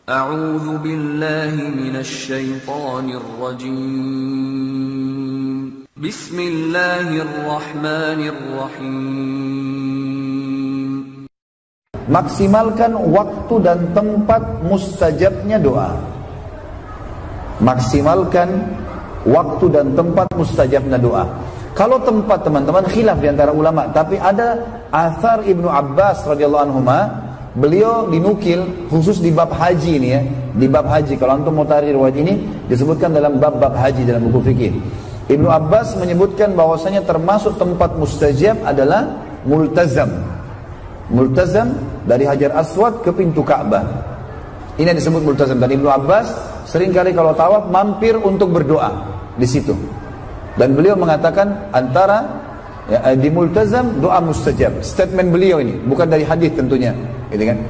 أعوذ بالله من الشيطان الرجيم بسم الله الرحمن الرحيم. Maksimalkan waktu dan tempat mustajabnya doa. Maksimalkan waktu dan tempat mustajabnya doa. Kalau tempat, teman-teman, khilaf di antara ulama, tapi ada athar Ibnu Abbas radhiyallahu anhuma, beliau dinukil khusus di bab haji ini ya, di bab haji. Kalau antum mau cari riwayat ini disebutkan dalam bab-bab haji dalam buku fikih. Ibnu Abbas menyebutkan bahwasanya termasuk tempat mustajab adalah multazam. Multazam dari Hajar Aswad ke pintu Ka'bah. Ini yang disebut multazam. Dan Ibnu Abbas seringkali kalau tawaf mampir untuk berdoa di situ. Dan beliau mengatakan antara ya, di multazam doa mustajab. Statement beliau ini, bukan dari hadis tentunya, gitu kan?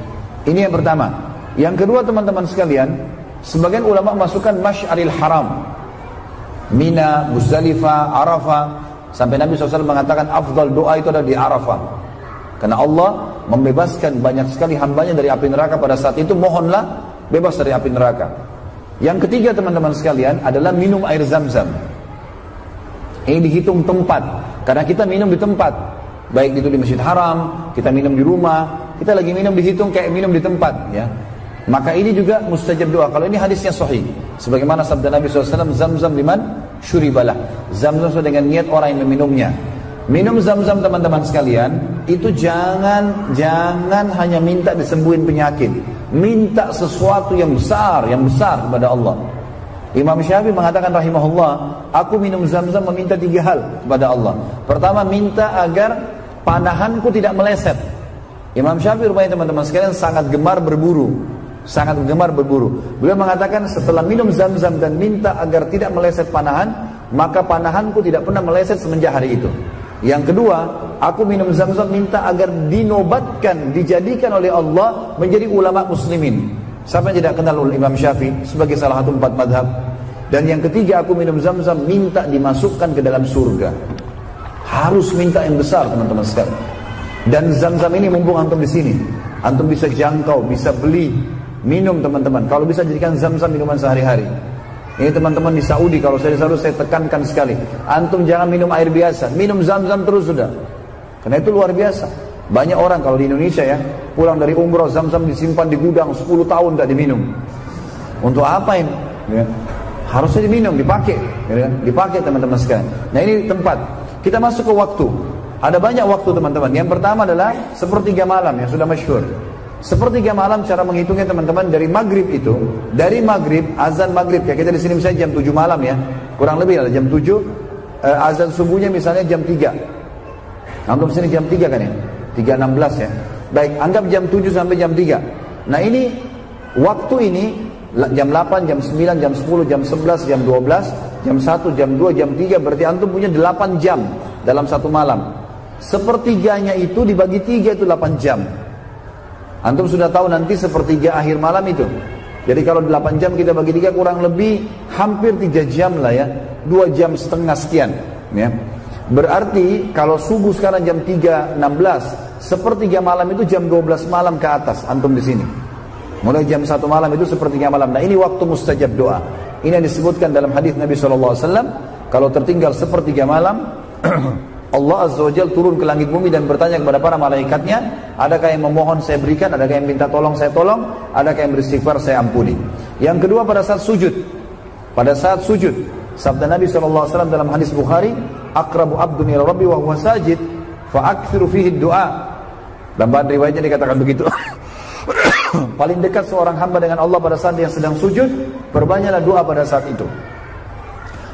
Ini yang pertama. Yang kedua, teman-teman sekalian, sebagian ulama masukkan Masy'aril Haram, Mina, Muzdalifah, Arafah, sampai Nabi SAW mengatakan afdal doa itu ada di Arafah. Karena Allah membebaskan banyak sekali hambanya dari api neraka pada saat itu, mohonlah bebas dari api neraka. Yang ketiga, teman-teman sekalian, adalah minum air Zam-Zam. Ini dihitung tempat, karena kita minum di tempat, baik itu di Masjid Haram, kita minum di rumah, kita lagi minum dihitung kayak minum di tempat, ya. Maka ini juga mustajab doa. Kalau ini hadisnya sahih, sebagaimana sabda Nabi SAW, Zam-Zam liman syuribalah. Zam-Zam sesuai dengan niat orang yang meminumnya. Minum Zam-Zam, teman-teman sekalian, itu jangan hanya minta disembuhin penyakit, minta sesuatu yang besar kepada Allah. Imam Syafi'i mengatakan rahimahullah, aku minum Zam-Zam meminta 3 hal kepada Allah. Pertama, minta agar panahanku tidak meleset. Imam Syafi'i rupanya, teman-teman sekalian, sangat gemar berburu. Beliau mengatakan setelah minum Zam-Zam dan minta agar tidak meleset panahan, maka panahanku tidak pernah meleset semenjak hari itu. Yang kedua, aku minum Zam-Zam minta agar dinobatkan, dijadikan oleh Allah menjadi ulama muslimin. Siapa yang tidak kenal Imam Syafi'i sebagai salah satu 4 madhab? Dan yang ketiga, aku minum Zam-Zam minta dimasukkan ke dalam surga. Harus minta yang besar, teman-teman sekalian. Dan Zam-Zam ini mumpung antum di sini, antum bisa jangkau, bisa beli, minum, teman-teman. Kalau bisa jadikan Zam-Zam minuman sehari-hari. Ini teman-teman di Saudi, kalau saya di Saudi saya tekankan sekali, antum jangan minum air biasa, minum Zam-Zam terus sudah. Karena itu luar biasa. Banyak orang kalau di Indonesia ya, pulang dari umroh, Zam-Zam disimpan di gudang 10 tahun tidak diminum. Untuk apa ini? Ya. Harusnya diminum, dipakai, ya. Dipakai, teman-teman sekalian. Nah, ini tempat. Kita masuk ke waktu. Ada banyak waktu, teman-teman. Yang pertama adalah sepertiga malam yang sudah masyhur. Sepertiga malam cara menghitungnya, teman-teman, dari maghrib itu, dari maghrib, azan maghrib, kayak kita di sini misalnya jam 7 malam ya, kurang lebih ada jam 7, azan subuhnya misalnya jam 3. Antum sini jam 3 kan ya? 3.16 ya. Baik, anggap jam 7 sampai jam 3. Nah, ini waktu ini jam 8, jam 9, jam 10, jam 11, jam 12, jam 1, jam 2, jam 3, berarti antum punya 8 jam dalam satu malam. Sepertiganya itu dibagi 3 itu 8 jam. Antum sudah tahu nanti sepertiga akhir malam itu. Jadi kalau 8 jam kita bagi 3 kurang lebih hampir 3 jam lah ya. 2 jam setengah sekian ya. Berarti kalau subuh sekarang jam 3.16, sepertiga malam itu jam 12 malam ke atas antum di sini. Mulai jam 1 malam itu sepertiga malam. Nah, ini waktu mustajab doa. Ini yang disebutkan dalam hadis Nabi SAW. Kalau tertinggal sepertiga malam, Allah Azza wa Jalla turun ke langit bumi dan bertanya kepada para malaikatnya, adakah yang memohon saya berikan, adakah yang minta tolong saya tolong, adakah yang beristighfar saya ampuni. Yang kedua, pada saat sujud. Pada saat sujud, sabda Nabi SAW dalam hadis Bukhari, aqrabu abdun ila rabbi wa huwa sajid fa akthiru fihi du'a. Dalam bahan riwayatnya dikatakan begitu. Paling dekat seorang hamba dengan Allah pada saat yang sedang sujud, perbanyaklah doa pada saat itu.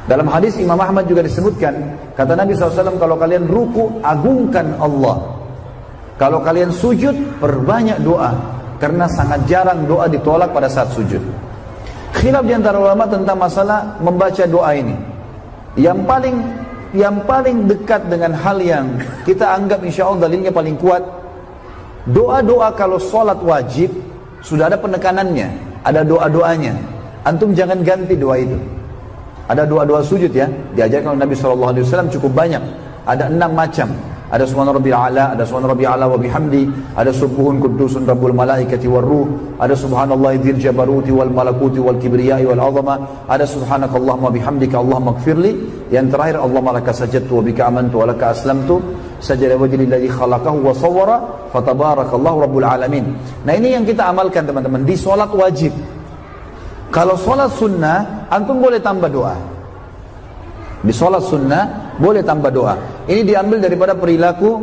Dalam hadis Imam Ahmad juga disebutkan, kata Nabi SAW, kalau kalian ruku, agungkan Allah. Kalau kalian sujud, perbanyak doa. Karena sangat jarang doa ditolak pada saat sujud. Khilaf di antara ulama tentang masalah membaca doa ini. Yang paling dekat dengan hal yang kita anggap insya Allah dalilnya paling kuat, doa-doa kalau sholat wajib sudah ada penekanannya, ada doa-doanya. Antum jangan ganti doa itu. Ada doa-doa sujud ya, diajarkan oleh Nabi SAW cukup banyak. Ada 6 macam. ada subhana rabbil a'la, ada subhana rabbil a'la wa bihamdi, ada subuhun qudusun rabbul malaikati war ruh, ada subhanallahi dzil jabaruti wal malakuti wal kibriyai wal azama, ada subhanakallahumma bihamdika allahumma ighfirli, yang terakhir Allahumma laka sajadtu wa bika amantu wa laka aslamtu sajada wajhi alladhi khalaqahu wa sawwara fatabarakallahu rabbul alamin. Nah, ini yang kita amalkan teman-teman di salat wajib. Kalau salat sunnah antum boleh tambah doa. Di sholat sunnah boleh tambah doa. Ini diambil daripada perilaku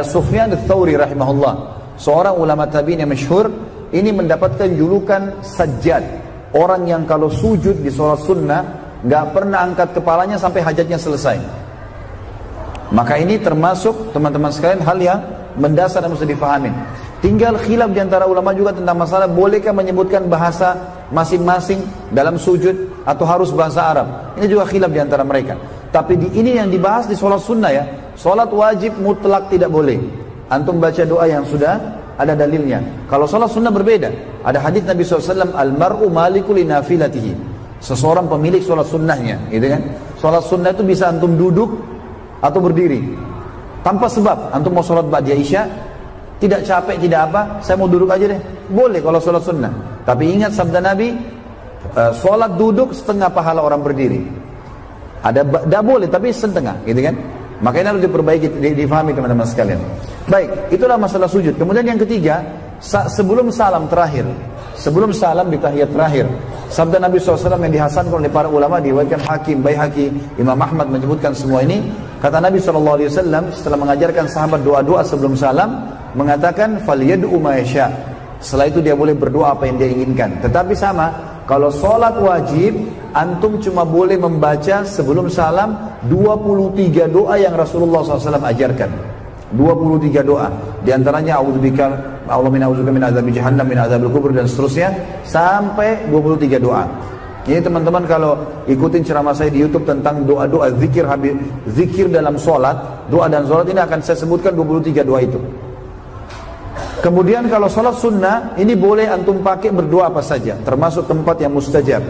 Sufyan ats-Tsauri rahimahullah, seorang ulama tabi'in yang masyhur. Ini mendapatkan julukan Sajjad, orang yang kalau sujud di sholat sunnah gak pernah angkat kepalanya sampai hajatnya selesai. Maka ini termasuk teman-teman sekalian hal yang mendasar dan mesti difahami. Tinggal khilaf di antara ulama juga tentang masalah bolehkah menyebutkan bahasa masing-masing dalam sujud atau harus bahasa Arab. Ini juga khilaf di antara mereka. Tapi ini yang dibahas di sholat sunnah ya. Sholat wajib mutlak tidak boleh. Antum baca doa yang sudah ada dalilnya. Kalau sholat sunnah berbeda. Ada hadis Nabi SAW, Al-mar'u maliku li nafilatihi. Seseorang pemilik sholat sunnahnya, gitu kan? Sholat sunnah itu bisa antum duduk atau berdiri tanpa sebab. Antum mau sholat ba'da isya, tidak capek, tidak apa, saya mau duduk aja deh, boleh kalau sholat sunnah. Tapi ingat sabda Nabi, sholat duduk setengah pahala orang berdiri. Tidak boleh, tapi setengah, gitu kan? Makanya harus diperbaiki, difahami teman-teman sekalian. Baik, itulah masalah sujud. Kemudian yang ketiga, sebelum salam terakhir, sebelum salam di tahiyat terakhir, sabda Nabi SAW yang dihasankan oleh para ulama, diriwayatkan Hakim, Baihaqi, Imam Ahmad menyebutkan semua ini. Kata Nabi SAW setelah mengajarkan sahabat doa-doa sebelum salam, mengatakan falyad'u ma yasha. Setelah itu dia boleh berdoa apa yang dia inginkan. Tetapi sama, kalau sholat wajib antum cuma boleh membaca sebelum salam 23 doa yang Rasulullah SAW ajarkan. 23 doa. Di antaranya a'udzubika Allahumma a'udzubika min adzabi jahannam min adzabil kubur dan seterusnya sampai 23 doa. Ini teman-teman kalau ikutin ceramah saya di YouTube tentang doa-doa zikir dalam sholat, doa dan sholat ini akan saya sebutkan 23 doa itu. Kemudian kalau sholat sunnah ini boleh antum pakai berdoa apa saja, termasuk tempat yang mustajab.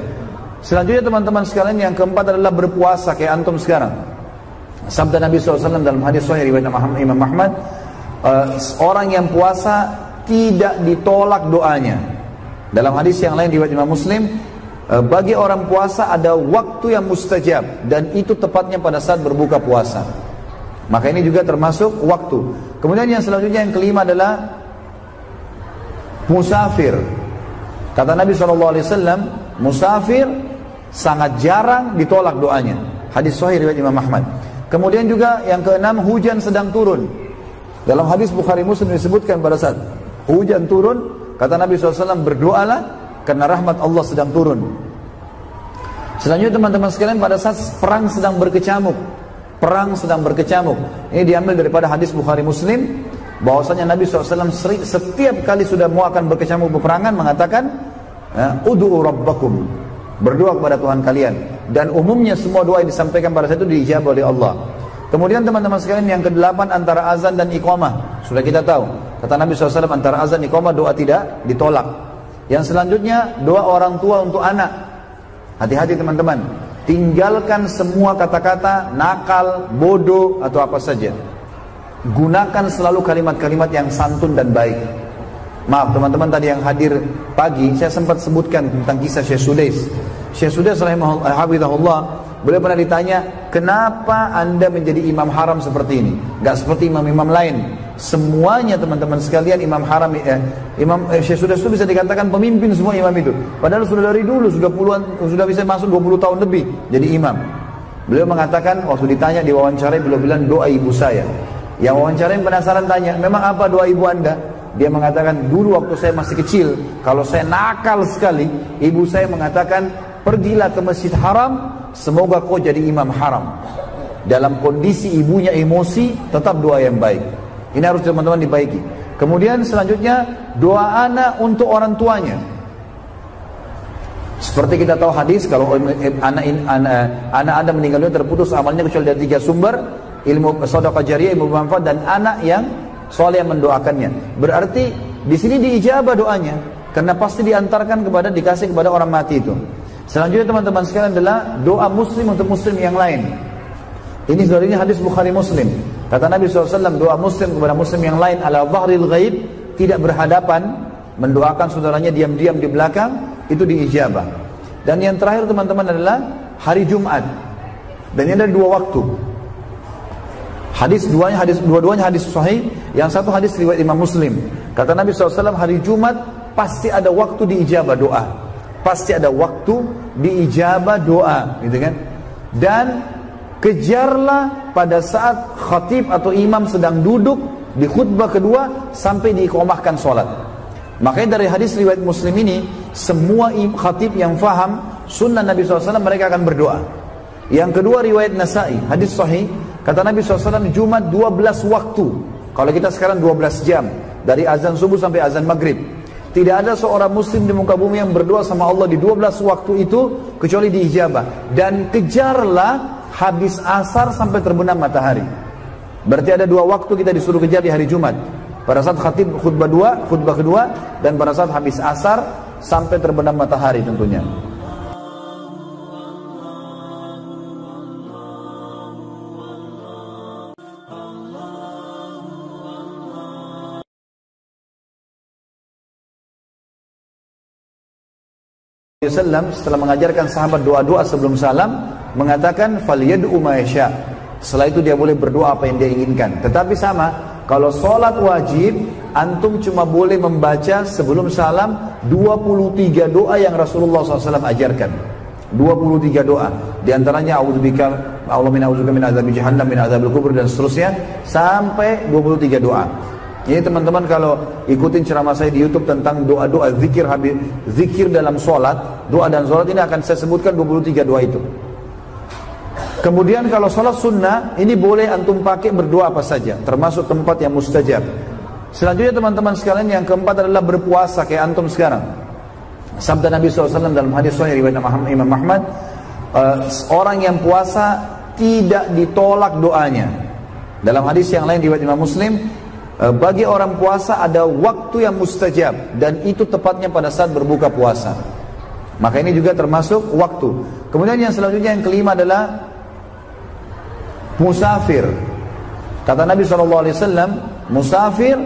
Selanjutnya teman-teman sekalian yang keempat adalah berpuasa kayak antum sekarang. Sabda Nabi SAW dalam hadis sahih riwayat Imam Ahmad, orang yang puasa tidak ditolak doanya. Dalam hadis yang lain riwayat Imam Muslim, bagi orang puasa ada waktu yang mustajab dan itu tepatnya pada saat berbuka puasa. Maka ini juga termasuk waktu. Kemudian yang selanjutnya yang kelima adalah musafir. Kata Nabi SAW, musafir sangat jarang ditolak doanya. Hadis sahih riwayat Imam Ahmad. Kemudian juga yang keenam, hujan sedang turun. Dalam hadis Bukhari Muslim disebutkan pada saat hujan turun, kata Nabi SAW, berdoalah karena rahmat Allah sedang turun. Selanjutnya teman-teman sekalian, pada saat perang sedang berkecamuk, perang sedang berkecamuk, ini diambil daripada hadis Bukhari Muslim, bahwasanya Nabi SAW setiap kali sudah mau akan berkecamuk peperangan mengatakan, ud'u rabbakum, berdoa kepada Tuhan kalian. Dan umumnya semua doa yang disampaikan pada saat itu diijabah oleh Allah. Kemudian teman-teman sekalian yang kedelapan antara azan dan iqamah, sudah kita tahu, kata Nabi SAW antara azan dan iqamah doa tidak ditolak. Yang selanjutnya doa orang tua untuk anak. Hati-hati teman-teman, tinggalkan semua kata-kata nakal, bodoh atau apa saja. Gunakan selalu kalimat-kalimat yang santun dan baik. Maaf teman-teman, tadi yang hadir pagi saya sempat sebutkan tentang kisah Syekh Sudais. Syekh Sudais rahimahullah, beliau pernah ditanya, kenapa anda menjadi imam haram seperti ini? Gak seperti imam-imam lain. Semuanya teman-teman sekalian imam haram, Syekh Sudais itu bisa dikatakan pemimpin semua imam itu. Padahal sudah dari dulu, sudah bisa masuk 20 tahun lebih jadi imam. Beliau mengatakan, waktu ditanya di wawancara, beliau bilang doa ibu saya. Yang wawancara yang penasaran tanya, memang apa doa ibu anda? Dia mengatakan, dulu waktu saya masih kecil, kalau saya nakal sekali, ibu saya mengatakan, pergilah ke masjid haram, semoga kau jadi imam haram. Dalam kondisi ibunya emosi, tetap doa yang baik. Ini harus teman-teman dibaiki. Kemudian selanjutnya, doa anak untuk orang tuanya. Seperti kita tahu hadis, kalau anak anda meninggal dunia terputus amalnya kecuali dari 3 sumber, ilmu sedekah jariyah, ilmu bermanfaat, dan anak yang soleh yang mendoakannya. Berarti di sini diijabah doanya, karena pasti diantarkan dikasih kepada orang mati itu. Selanjutnya teman-teman sekalian adalah doa muslim untuk muslim yang lain. Ini sebenarnya hadis Bukhari Muslim. Kata Nabi SAW, doa muslim kepada muslim yang lain ala dhahril ghaib, tidak berhadapan, mendoakan saudaranya diam-diam di belakang, itu diijabah. Dan yang terakhir teman-teman adalah hari Jumat. Dan ini ada dua waktu. Dua-duanya hadis sahih. Yang satu hadis riwayat Imam Muslim. Kata Nabi SAW, hari Jumat pasti ada waktu diijabah doa. Pasti ada waktu diijabah doa, gitu kan? Dan kejarlah pada saat khatib atau imam sedang duduk di khutbah kedua sampai diiqamahkan sholat. Makanya dari hadis riwayat Muslim ini, semua khatib yang faham sunnah Nabi SAW mereka akan berdoa. Yang kedua riwayat Nasai, hadis sahih, kata Nabi SAW, Jumat 12 waktu. Kalau kita sekarang 12 jam, dari azan subuh sampai azan maghrib. Tidak ada seorang muslim di muka bumi yang berdoa sama Allah di 12 waktu itu kecuali diijabah. Dan kejarlah habis asar sampai terbenam matahari. Berarti ada dua waktu kita disuruh kejar di hari Jumat. Pada saat khatib khutbah kedua, dan pada saat habis asar sampai terbenam matahari tentunya. Setelah mengajarkan sahabat doa-doa sebelum salam, mengatakan falyad'u ma yasha. Setelah itu dia boleh berdoa apa yang dia inginkan. Tetapi sama, kalau sholat wajib, antum cuma boleh membaca sebelum salam 23 doa yang Rasulullah SAW ajarkan. 23 doa. Di antaranya a'udzubika Allahumma a'udzubika min adzabi jahannam, min adzabil kubur, dan seterusnya sampai 23 doa. Ini teman-teman kalau ikutin ceramah saya di YouTube tentang doa-doa zikir dalam sholat, doa dan sholat, ini akan saya sebutkan 23 doa itu. Kemudian kalau sholat sunnah, ini boleh antum pakai berdoa apa saja, termasuk tempat yang mustajab. Selanjutnya teman-teman sekalian, yang keempat adalah berpuasa kayak antum sekarang. Sabda Nabi SAW dalam hadis sahih riwayat Imam Ahmad, orang yang puasa tidak ditolak doanya. Dalam hadis yang lain riwayat Imam Muslim, bagi orang puasa ada waktu yang mustajab, dan itu tepatnya pada saat berbuka puasa. Maka ini juga termasuk waktu. Kemudian yang selanjutnya, yang kelima adalah musafir. Kata Nabi SAW, musafir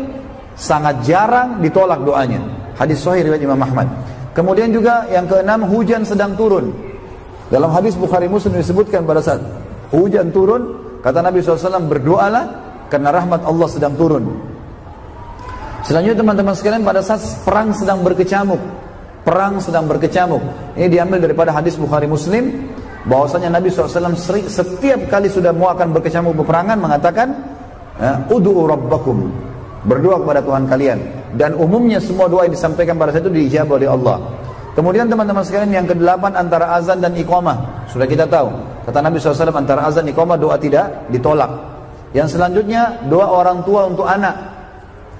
sangat jarang ditolak doanya. Hadis sahih riwayat Imam Ahmad. Kemudian juga yang keenam, hujan sedang turun. Dalam hadis Bukhari Muslim disebutkan pada saat hujan turun, kata Nabi SAW, berdoalah karena rahmat Allah sedang turun. Selanjutnya teman-teman sekalian, pada saat perang sedang berkecamuk, ini diambil daripada hadis Bukhari Muslim, bahwasanya Nabi SAW setiap kali sudah mau akan berkecamuk peperangan mengatakan, ud'u rabbakum, berdoa kepada Tuhan kalian. Dan umumnya semua doa yang disampaikan pada saat itu diijabah oleh Allah. Kemudian teman-teman sekalian, yang kedelapan antara azan dan iqamah, sudah kita tahu, kata Nabi SAW, antara azan dan iqamah doa tidak ditolak. Yang selanjutnya, doa orang tua untuk anak.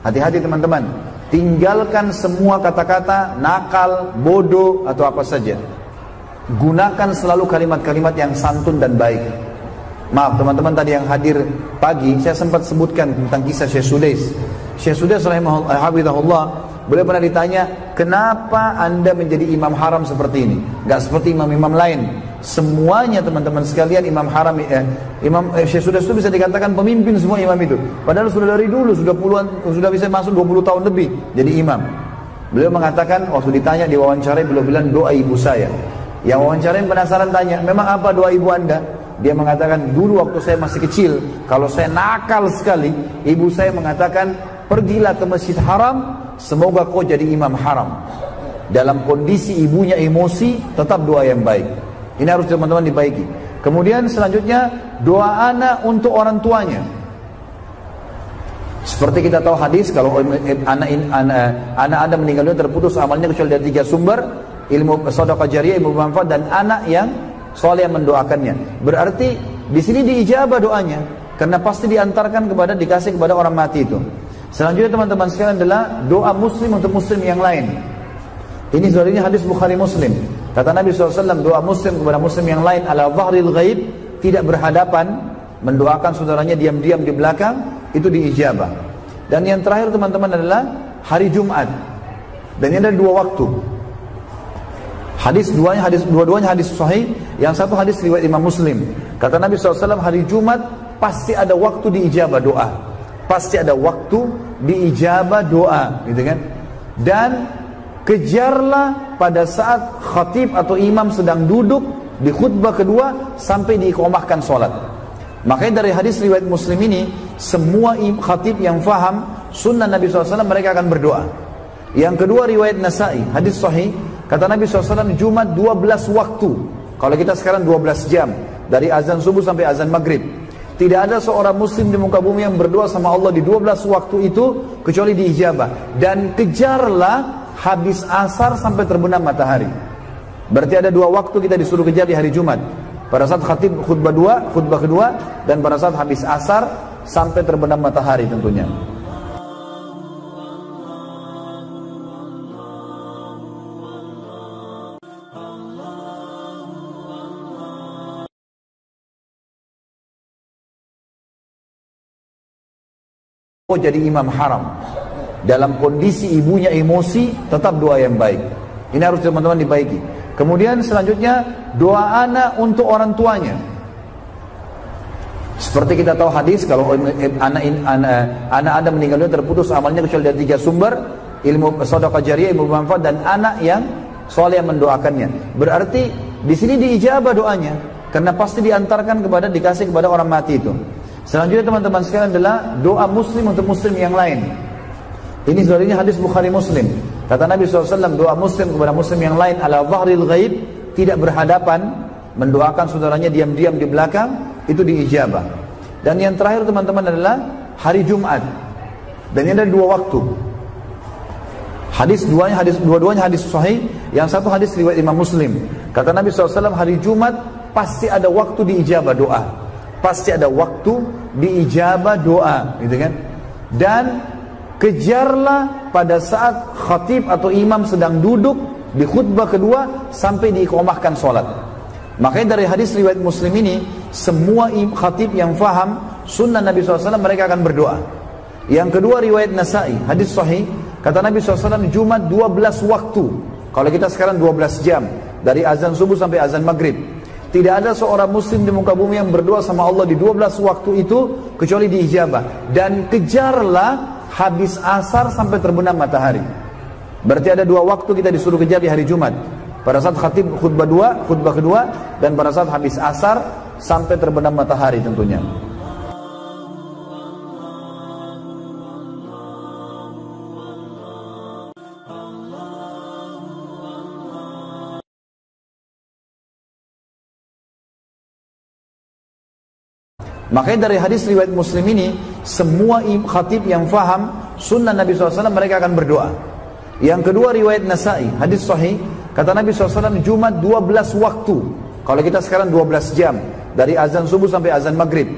Hati-hati teman-teman, tinggalkan semua kata-kata nakal, bodoh, atau apa saja. Gunakan selalu kalimat-kalimat yang santun dan baik. Maaf teman-teman, tadi yang hadir pagi saya sempat sebutkan tentang kisah Syekh Sudais. Syekh Sudais rahimahullah, beliau pernah ditanya, kenapa anda menjadi imam haram seperti ini, gak seperti imam-imam lain? Semuanya teman-teman sekalian imam haram. Syekh Sudais itu bisa dikatakan pemimpin semua imam itu, padahal sudah dari dulu sudah bisa masuk 20 tahun lebih jadi imam. Beliau mengatakan, waktu ditanya di wawancara, beliau bilang doa ibu saya. Yang wawancara penasaran tanya, memang apa doa ibu anda? Dia mengatakan, dulu waktu saya masih kecil, kalau saya nakal sekali, ibu saya mengatakan, pergilah ke masjid haram, semoga kau jadi imam haram. Dalam kondisi ibunya emosi, tetap doa yang baik. Ini harus teman-teman dibaiki. Kemudian selanjutnya, doa anak untuk orang tuanya. Seperti kita tahu hadis, kalau anak Anda meninggal dunia terputus amalnya kecuali dari 3 sumber, ilmu sedekah jariyah, ilmu bermanfaat, dan anak yang soleh yang mendoakannya. Berarti di sini diijabah doanya, karena pasti dikasih kepada orang mati itu. Selanjutnya teman-teman sekalian adalah doa muslim untuk muslim yang lain. Ini sebenarnya hadis Bukhari Muslim. Kata Nabi SAW, doa muslim kepada muslim yang lain ala dhahril ghaib, tidak berhadapan, mendoakan saudaranya diam-diam di belakang, itu diijabah. Dan yang terakhir teman-teman adalah hari Jumat. Dan ini ada 2 waktu. Dua-duanya hadis sahih. Yang satu hadis riwayat Imam Muslim. Kata Nabi SAW, hari Jumat pasti ada waktu diijabah doa. Pasti ada waktu diijabah doa, gitu kan? Dan kejarlah pada saat khatib atau imam sedang duduk di khutbah kedua sampai diiqamahkan sholat. Makanya dari hadis riwayat Muslim ini, semua khatib yang faham sunnah Nabi SAW mereka akan berdoa. Yang kedua riwayat Nasai, hadis sahih, kata Nabi SAW Jumat 12 waktu. Kalau kita sekarang 12 jam, dari azan subuh sampai azan maghrib. Tidak ada seorang muslim di muka bumi yang berdoa sama Allah di 12 waktu itu kecuali diijabah. Dan kejarlah habis asar sampai terbenam matahari. Berarti ada 2 waktu kita disuruh kejar di hari Jumat. Pada saat khatib khutbah kedua, dan pada saat habis asar sampai terbenam matahari tentunya. Jadi imam haram dalam kondisi ibunya emosi, tetap doa yang baik. Ini harus teman-teman dibaiki. Kemudian selanjutnya doa anak untuk orang tuanya. Seperti kita tahu hadis, kalau anak Adam meninggal dunia terputus amalnya kecuali dari 3 sumber, ilmu sedekah jariyah, ilmu bermanfaat, dan anak yang soleh yang mendoakannya. Berarti di sini diijabah doanya, karena pasti dikasih kepada orang mati itu. Selanjutnya teman-teman sekalian adalah doa muslim untuk muslim yang lain. Ini sebenarnya hadis Bukhari Muslim. Kata Nabi SAW, doa muslim kepada muslim yang lain ala zahril ghaib, tidak berhadapan, mendoakan saudaranya diam-diam di belakang, itu diijabah. Dan yang terakhir teman-teman adalah hari Jumat. Dan ini ada 2 waktu. Dua-duanya hadis sahih. Yang satu hadis riwayat Imam Muslim. Kata Nabi SAW, hari Jumat pasti ada waktu diijabah doa. Pasti ada waktu diijabah doa, gitu kan? Dan kejarlah pada saat khatib atau imam sedang duduk di khutbah kedua sampai diiqamahkan sholat. Makanya dari hadis riwayat Muslim ini, semua khatib yang faham sunnah Nabi SAW mereka akan berdoa. Yang kedua riwayat Nasai, hadis sahih, kata Nabi SAW Jumat 12 waktu. Kalau kita sekarang 12 jam, dari azan subuh sampai azan maghrib. Tidak ada seorang muslim di muka bumi yang berdoa sama Allah di 12 waktu itu kecuali diijabah. Dan kejarlah habis asar sampai terbenam matahari. Berarti ada 2 waktu kita disuruh kejar di hari Jumat. Pada saat khatib khutbah kedua, dan pada saat habis asar sampai terbenam matahari tentunya. Makanya dari hadis riwayat Muslim ini, semua khatib yang faham sunnah Nabi SAW mereka akan berdoa. Yang kedua riwayat Nasai, hadis sahih, kata Nabi SAW Jumat 12 waktu. Kalau kita sekarang 12 jam, dari azan subuh sampai azan maghrib.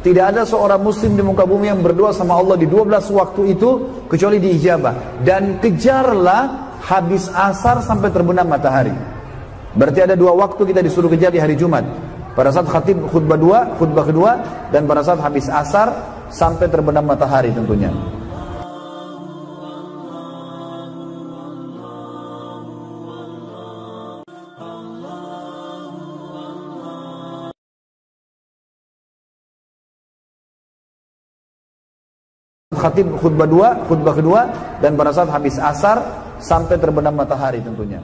Tidak ada seorang muslim di muka bumi yang berdoa sama Allah di 12 waktu itu kecuali diijabah. Dan kejarlah habis asar sampai terbenam matahari. Berarti ada 2 waktu kita disuruh kejar di hari Jumat. Pada saat khatib khutbah kedua, dan pada saat habis asar sampai terbenam matahari tentunya. Khatib khutbah kedua, dan pada saat habis asar sampai terbenam matahari tentunya.